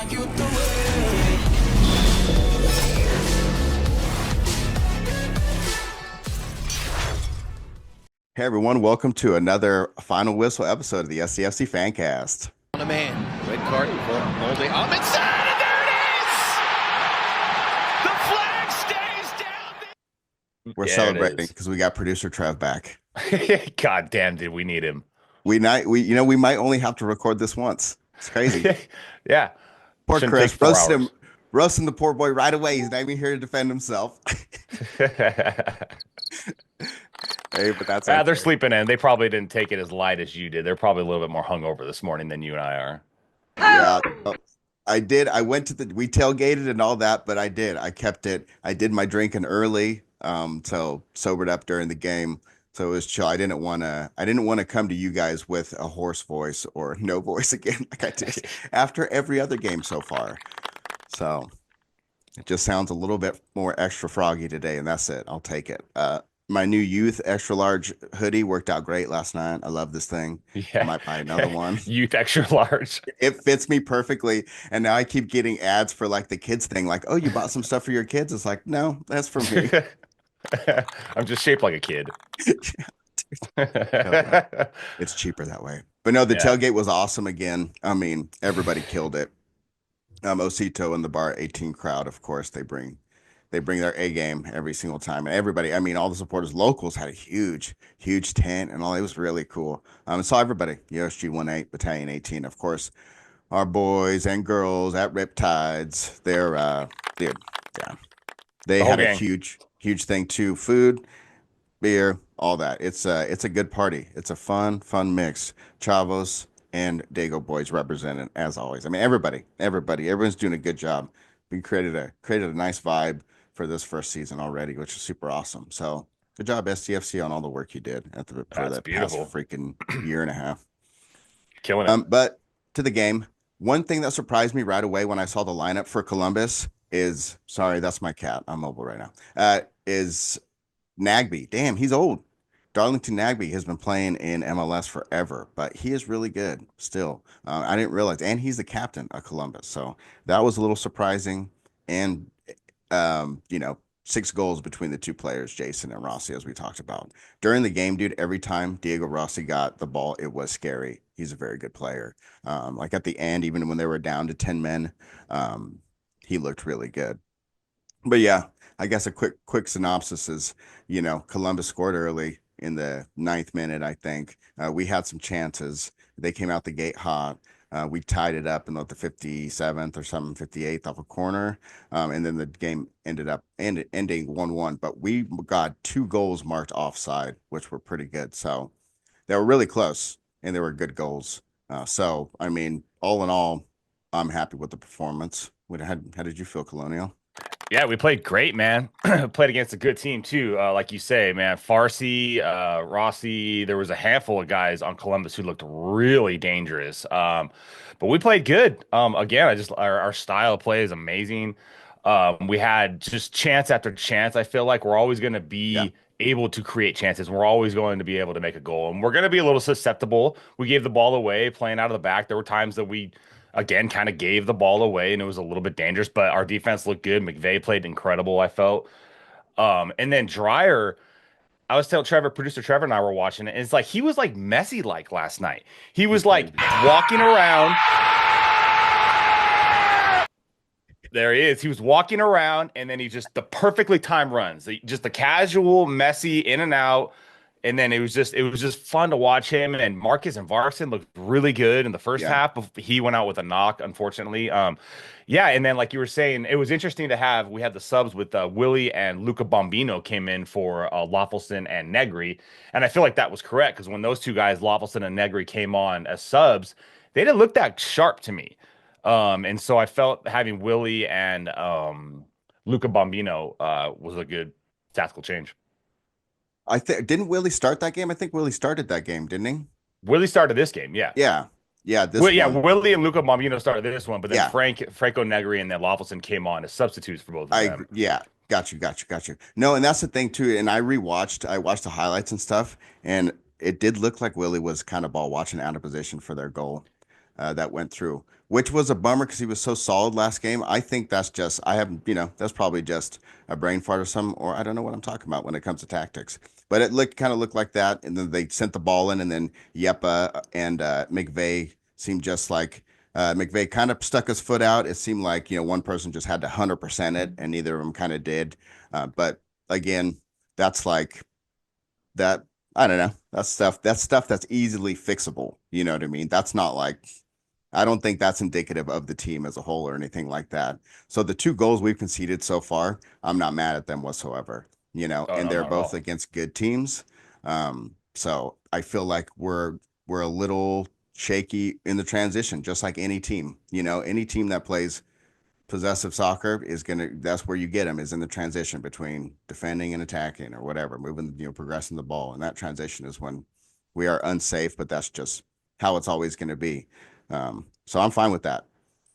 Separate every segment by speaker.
Speaker 1: Hey everyone, welcome to another Final Whistle episode of the SDFC Fancast.
Speaker 2: On a man, red card for holding on inside, and there it is! The flag stays down.
Speaker 1: We're celebrating because we got producer Trev back.
Speaker 3: God damn, did we need him?
Speaker 1: We might only have to record this once. It's crazy.
Speaker 3: Yeah.
Speaker 1: Poor Chris, roasting the poor boy right away. He's not even here to defend himself. Hey, but that's
Speaker 3: they're sleeping in. They probably didn't take it as light as you did. They're probably a little bit more hungover this morning than you and I are.
Speaker 1: Yeah, I did. I went to we tailgated and all that, but I did. I kept it. I did my drinking early, so sobered up during the game. So it was chill. I didn't want to come to you guys with a hoarse voice or no voice again, like I did after every other game so far. So it just sounds a little bit more extra froggy today, and that's it. I'll take it. My new youth extra large hoodie worked out great last night. I love this thing.
Speaker 3: Yeah.
Speaker 1: I might buy another one.
Speaker 3: Youth extra large.
Speaker 1: It fits me perfectly. And now I keep getting ads for like the kids thing. Like, oh, you bought some stuff for your kids? It's like, no, that's for me.
Speaker 3: I'm just shaped like a kid.
Speaker 1: It's cheaper that way. But no, the tailgate was awesome again. I mean, everybody killed it. Osito and the Bar 18 crowd, of course, they bring their A game every single time. And everybody, I mean, all the supporters, locals had a huge tent and all. It was really cool. Saw everybody, USG 18, Battalion 18, of course, our boys and girls at Riptides. They had a huge thing too. Food, beer, all that. It's a good party. It's a fun mix. Chavos and Dago boys represented as always. I mean, everyone's doing a good job. We created a nice vibe for this first season already, which is super awesome. So good job, SDFC, on all the work you did for that past freaking year and a half.
Speaker 3: Killing it.
Speaker 1: But to the game, one thing that surprised me right away when I saw the lineup for Columbus is, sorry, that's my cat. I'm mobile right now. Is Nagby. Damn, he's old. Darlington Nagby has been playing in MLS forever, but he is really good still. I didn't realize, and he's the captain of Columbus. So that was a little surprising. And 6 goals between the two players, Jason and Rossi, as we talked about. During the game, dude, every time Diego Rossi got the ball, it was scary. He's a very good player. Like at the end, even when they were down to 10 men, he looked really good. But yeah, I guess a quick synopsis is, Columbus scored early in the 9th minute, I think. We had some chances. They came out the gate hot. We tied it up in the 57th or something, 58th off a corner. And then the game ended up ending 1-1. But we got 2 goals marked offside, which were pretty good. So they were really close, and they were good goals. So, I mean, all in all, I'm happy with the performance. How did you feel, Colonial?
Speaker 3: Yeah, we played great, man. Played against a good team, too. Like you say, man, Farsi, Rossi, there was a handful of guys on Columbus who looked really dangerous. But we played good. Again, our style of play is amazing. We had just chance after chance. I feel like we're always going to be able to create chances. We're always going to be able to make a goal. And we're going to be a little susceptible. We gave the ball away playing out of the back. There were times that we again kind of gave the ball away and it was a little bit dangerous, but our defense looked good. McVay played incredible, I felt. And then Dreyer, I was telling Trevor, producer Trevor and I were watching it, and it's like he was like Messi like last night. He was like walking around. There he is. He was walking around, and then he just the perfectly timed runs, just the casual, messy in and out. And then it was just fun to watch him. And Marcus and Varson looked really good in the first half. He went out with a knock, unfortunately. And then like you were saying, it was interesting to we had the subs with Willie and Luca Bombino came in for Loffelson and Negri. And I feel like that was correct because when those two guys, Loffelson and Negri, came on as subs, they didn't look that sharp to me. And so I felt having Willie and Luca Bombino was a good tactical change.
Speaker 1: Didn't Willie start that game? I think Willie started that game, didn't he?
Speaker 3: Willie started this game, yeah.
Speaker 1: Yeah.
Speaker 3: Willie and Luca Bombino started this one, but then Franco Negri and then Loffelson came on as substitutes for both of them.
Speaker 1: Yeah, got you. No, and that's the thing too. And I watched the highlights and stuff, and it did look like Willie was kind of ball watching out of position for their goal that went through. which was a bummer because he was so solid last game. I think that's just I haven't, that's probably just a brain fart or something, or I don't know what I'm talking about when it comes to tactics. But it looked like that, and then they sent the ball in, and then Yepa and McVay seemed just like McVay kind of stuck his foot out. It seemed like one person just had to 100% it, and neither of them kind of did. But again, that's like that. I don't know. That's stuff that's easily fixable. You know what I mean? That's not like I don't think that's indicative of the team as a whole or anything like that. So the two goals we've conceded so far, I'm not mad at them whatsoever,
Speaker 3: Oh
Speaker 1: and
Speaker 3: no,
Speaker 1: they're
Speaker 3: not at
Speaker 1: both
Speaker 3: all.
Speaker 1: against good teams. So I feel like we're a little shaky in the transition, just like any team. Any team that plays possessive soccer is that's where you get them is in the transition between defending and attacking or whatever, moving, progressing the ball. And that transition is when we are unsafe, but that's just how it's always going to be. So I'm fine with that.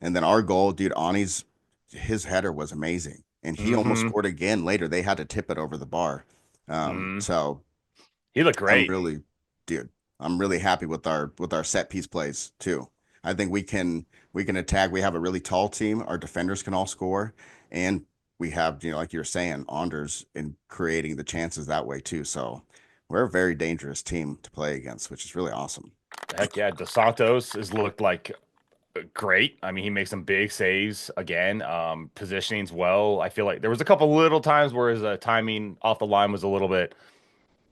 Speaker 1: And then our goal, dude, Ani's his header was amazing. And he almost
Speaker 3: Mm-hmm.
Speaker 1: scored again later. They had to tip it over the bar.
Speaker 3: Mm-hmm.
Speaker 1: So
Speaker 3: He looked
Speaker 1: I'm
Speaker 3: great.
Speaker 1: really, dude, I'm really happy with our set piece plays too. I think we can attack. We have a really tall team. Our defenders can all score, and we have like you're saying, Anders in creating the chances that way too. So we're a very dangerous team to play against, which is really awesome.
Speaker 3: Heck yeah, Dos Santos has looked like great. I mean, he makes some big saves again. Positioning's well. I feel like there was a couple little times where his timing off the line was a little bit.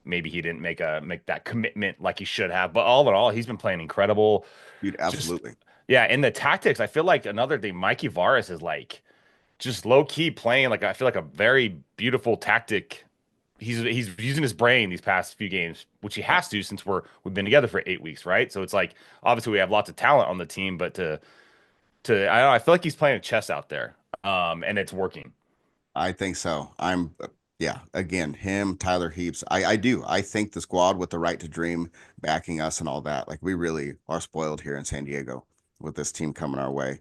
Speaker 3: Maybe he didn't make that commitment like he should have. But all in all, he's been playing incredible.
Speaker 1: Dude,
Speaker 3: Just
Speaker 1: absolutely.
Speaker 3: yeah, in the tactics, I feel like another thing, Mikey Varas is like just low key playing like I feel like a very beautiful tactic. He's using his brain these past few games, which he
Speaker 1: Yeah.
Speaker 3: has to since we've been together for 8 weeks, right? So it's like obviously we have lots of talent on the team, but to I don't know, I feel like he's playing chess out there, and it's working.
Speaker 1: I think so. Yeah, again, him, Tyler Heaps. I do. I think the squad with the right to dream backing us and all that, like we really are spoiled here in San Diego with this team coming our way.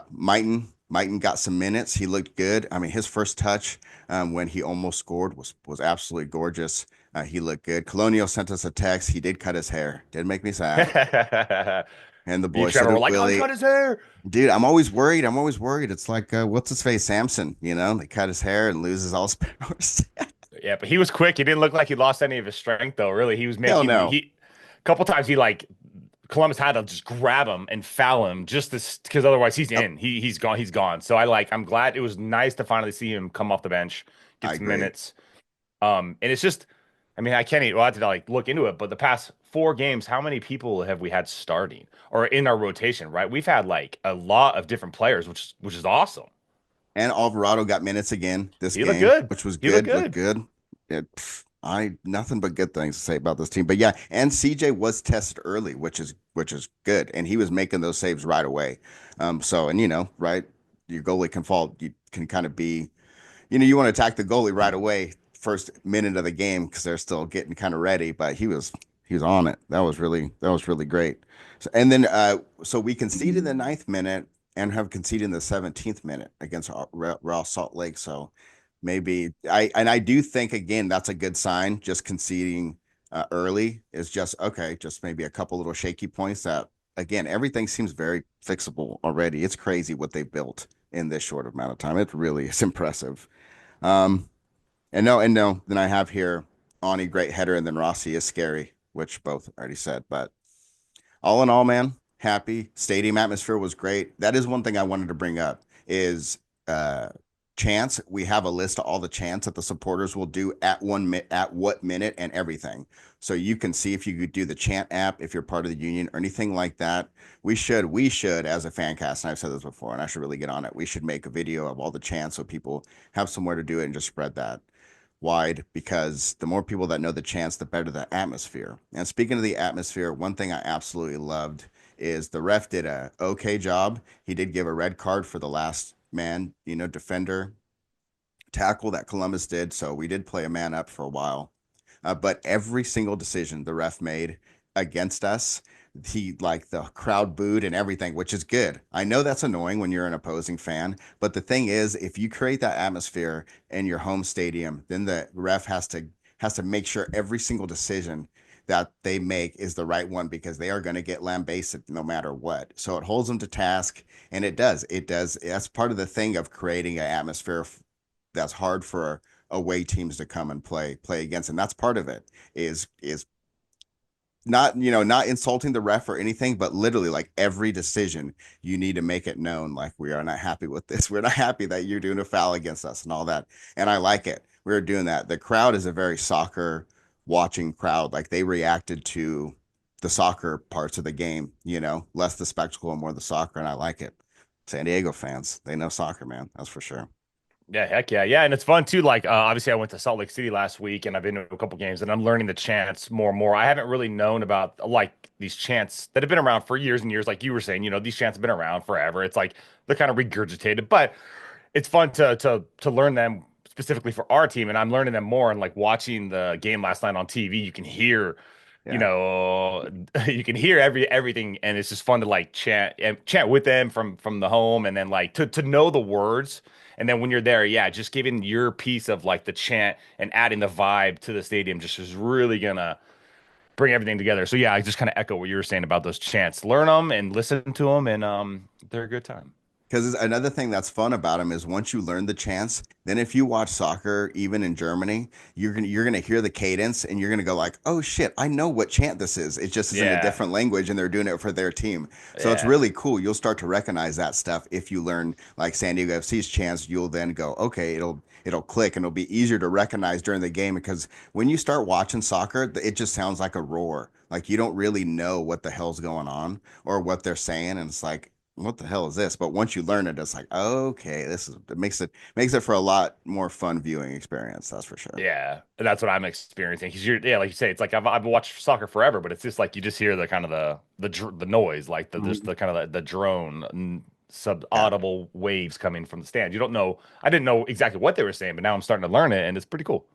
Speaker 1: Mighton got some minutes. He looked good. I mean, his first touch when he almost scored was absolutely gorgeous. He looked good. Colonial sent us a text. He did cut his hair. Did make me sad. And the
Speaker 3: Me and
Speaker 1: boy said
Speaker 3: Trevor were
Speaker 1: it,
Speaker 3: like,
Speaker 1: Willie.
Speaker 3: uncut his hair.
Speaker 1: Dude, I'm always worried. I'm always worried. It's like what's his face, Samson. They cut his hair and loses all his powers.
Speaker 3: Yeah, but he was quick. He didn't look like he lost any of his strength, though. Really, he was
Speaker 1: Hell
Speaker 3: making
Speaker 1: no.
Speaker 3: he a couple times he like Columbus had to just grab him and foul him just this because otherwise he's
Speaker 1: Yep,
Speaker 3: in. He's gone. He's gone. So I'm glad it was nice to finally see him come off the bench,
Speaker 1: I
Speaker 3: get some
Speaker 1: agree.
Speaker 3: minutes. And it's just, I mean, I can't even, well, I have to like look into it, but the past 4 games, how many people have we had starting or in our rotation, right? We've had like a lot of different players, which is awesome.
Speaker 1: And Alvarado got minutes again this
Speaker 3: He looked
Speaker 1: game,
Speaker 3: good.
Speaker 1: which was
Speaker 3: He looked
Speaker 1: good. Looked
Speaker 3: good.
Speaker 1: good. I nothing but good things to say about this team. But yeah, and CJ was tested early, which is good, and he was making those saves right away. So and right, your goalie can fall. You can kind of be you want to attack the goalie right away, first minute of the game because they're still getting kind of ready. But he was on it. That was really great. And then so we conceded in the ninth minute and have conceded in the 17th minute against Raw Salt Lake. So maybe I do think again that's a good sign. Just conceding early is just okay. Just maybe a couple little shaky points that again everything seems very fixable already. It's crazy what they've built in this short amount of time. It really is impressive. Um, and no, then I have here Ani great header, and then Rossi is scary, which both already said. But all in all, man, happy. Stadium atmosphere was great. That is one thing I wanted to bring up is uh chants. We have a list of all the chants that the supporters will do at what minute and everything. So you can see if you could do the chant app if you're part of the union or anything like that. We should as a fan cast, and I've said this before, and I should really get on it. We should make a video of all the chants so people have somewhere to do it and just spread that wide because the more people that know the chants, the better the atmosphere. And speaking of the atmosphere, one thing I absolutely loved is the ref did a okay job. He did give a red card for the last man, defender tackle that Columbus did. So we did play a man up for a while. But every single decision the ref made against us, he like the crowd booed and everything, which is good. I know that's annoying when you're an opposing fan, but the thing is, if you create that atmosphere in your home stadium, then the ref has to make sure every single decision that they make is the right one because they are going to get lambasted no matter what. So it holds them to task, and it does. It does. That's part of the thing of creating an atmosphere that's hard for away teams to come and play against, and that's part of it. Is not not insulting the ref or anything, but literally like every decision you need to make it known like we are not happy with this. We're not happy that you're doing a foul against us and all that. And I like it. We're doing that. The crowd is a very soccer watching crowd. Like they reacted to the soccer parts of the game, less the spectacle and more the soccer. And I like it. San Diego fans, they know soccer, man. That's for sure.
Speaker 3: Yeah, heck yeah, yeah, and it's fun too. Like, obviously, I went to Salt Lake City last week, and I've been to a couple games, and I'm learning the chants more and more. I haven't really known about like these chants that have been around for years and years. Like you were saying, these chants have been around forever. It's like they're kind of regurgitated, but it's fun to learn them specifically for our team, and I'm learning them more. And like watching the game last night on TV, you can hear,
Speaker 1: Yeah.
Speaker 3: you can hear everything, and it's just fun to like chant with them from the home, and then like to know the words. And then when you're there, yeah, just giving your piece of like the chant and adding the vibe to the stadium just is really gonna bring everything together. So yeah, I just kind of echo what you were saying about those chants. Learn them and listen to them, and they're a good time.
Speaker 1: Because another thing that's fun about them is once you learn the chants, then if you watch soccer, even in Germany, you're gonna hear the cadence and you're gonna go like, oh shit, I know what chant this is. It just is in a
Speaker 3: Yeah,
Speaker 1: different language and they're doing it for their team. So it's
Speaker 3: yeah,
Speaker 1: really cool. You'll start to recognize that stuff if you learn like San Diego FC's chants. You'll then go, okay, it'll click and it'll be easier to recognize during the game because when you start watching soccer, it just sounds like a roar. Like you don't really know what the hell's going on or what they're saying, and it's like what the hell is this? But once you learn it, it's like, okay, it makes it for a lot more fun viewing experience. That's for sure.
Speaker 3: yeah. And that's what I'm experiencing. Because yeah, like you say, it's like I've watched soccer forever, but it's just like you just hear the kind of the noise, like the just
Speaker 1: Mhm.
Speaker 3: the kind of the drone sub
Speaker 1: Yeah.
Speaker 3: audible waves coming from the stand. You don't know. I didn't know exactly what they were saying, but now I'm starting to learn it, and it's pretty cool.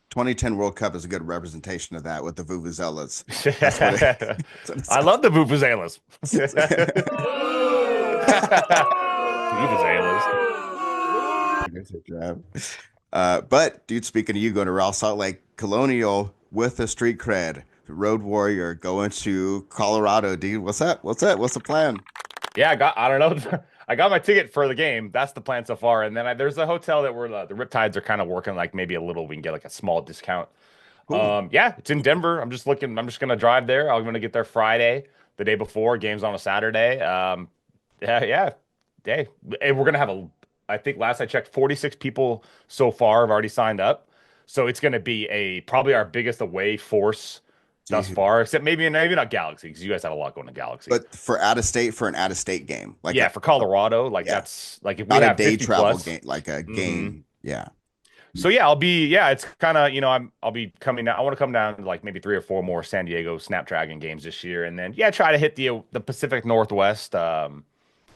Speaker 1: 2010 World Cup is a good representation of that with the Vuvuzelas. That's what it, that's what it
Speaker 3: I
Speaker 1: sounds
Speaker 3: love the vuvuzelas.
Speaker 1: like.
Speaker 3: Vuvuzelas.
Speaker 1: It's a drive. But dude, speaking of you going to Real Salt Lake Colonial with a street cred, road warrior going to Colorado, dude. What's that? What's that? What's the plan?
Speaker 3: Yeah, I don't know. I got my ticket for the game. That's the plan so far. And then there's a hotel that we're the Riptides are kind of working like maybe a little. We can get like a small discount.
Speaker 1: Cool.
Speaker 3: Yeah, it's in Denver. I'm just looking. I'm just gonna drive there. I'm gonna get there Friday, the day before. Game's on a Saturday. Yeah, yeah. Hey, and we're gonna have I think last I checked, 46 people so far have already signed up. So it's gonna be probably our biggest away force thus
Speaker 1: Dude.
Speaker 3: far, except maybe not Galaxy because you guys have a lot going to Galaxy.
Speaker 1: But for an out of state game, like
Speaker 3: Yeah, for Colorado, like
Speaker 1: yeah,
Speaker 3: that's like if we
Speaker 1: not a
Speaker 3: have
Speaker 1: day
Speaker 3: 50
Speaker 1: travel
Speaker 3: plus.
Speaker 1: game, like a
Speaker 3: hmm
Speaker 1: game. Yeah.
Speaker 3: So yeah, yeah, it's kind of, I'll be coming down. I want to come down to like maybe 3 or 4 more San Diego Snapdragon games this year, and then yeah, try to hit the Pacific Northwest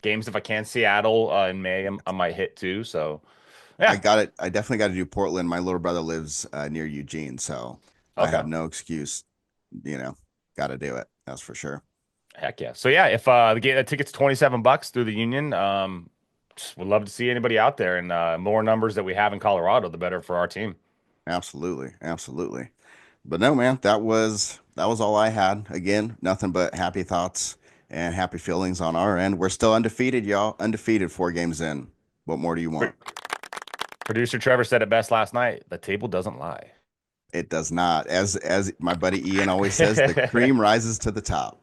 Speaker 3: games if I can. Seattle in May, I might hit too. So
Speaker 1: I
Speaker 3: yeah,
Speaker 1: got it. I definitely got to do Portland. My little brother lives near Eugene, so I
Speaker 3: okay,
Speaker 1: have no excuse. You know, got to do it. That's for sure.
Speaker 3: heck yeah. So yeah, if the ticket's $27 through the Union, just would love to see anybody out there, and more numbers that we have in Colorado, the better for our team.
Speaker 1: Absolutely, absolutely. But no, man, that was all I had. Again, nothing but happy thoughts and happy feelings on our end. We're still undefeated, y'all. Undefeated, 4 games in. What more do you
Speaker 3: Pro-
Speaker 1: want?
Speaker 3: Producer Trevor said it best last night. The table doesn't lie.
Speaker 1: It does not. As my buddy Ian always says, the cream rises to the top.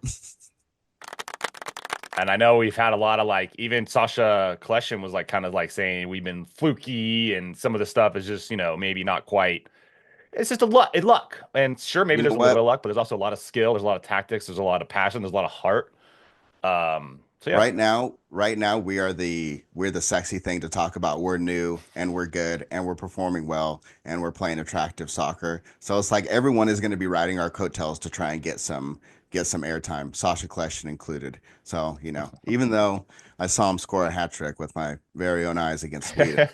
Speaker 3: And I know we've had a lot of like, even Sasha Kleshin was like kind of like saying we've been fluky and some of the stuff is just, maybe not quite. It's just luck. And sure, maybe
Speaker 1: You know
Speaker 3: there's a little bit
Speaker 1: what?
Speaker 3: of luck, but there's also a lot of skill. There's a lot of tactics. There's a lot of passion. There's a lot of heart. So yeah,
Speaker 1: Right now, we're the sexy thing to talk about. We're new and we're good and we're performing well and we're playing attractive soccer. So it's like everyone is going to be riding our coattails to try and get some airtime, Sasha Kleshin included. So, even though I saw him score a hat trick with my very own eyes against Sweden,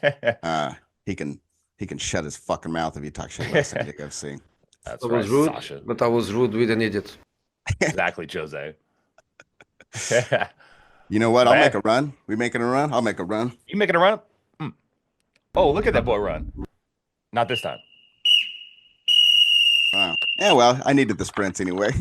Speaker 1: uh, he can he can shut his fucking mouth if he talks shit about San Diego FC.
Speaker 3: that's
Speaker 4: I was
Speaker 3: right,
Speaker 4: rude,
Speaker 3: Sasha.
Speaker 4: but I was rude with an idiot.
Speaker 3: Exactly, Jose.
Speaker 1: You know what? I'll
Speaker 3: But
Speaker 1: make
Speaker 3: hey,
Speaker 1: a run. We making a run? I'll make a run.
Speaker 3: you making a run? Hmm. Oh, look at that boy run. Not this time.
Speaker 1: Wow. Yeah, well, I needed the sprints anyway.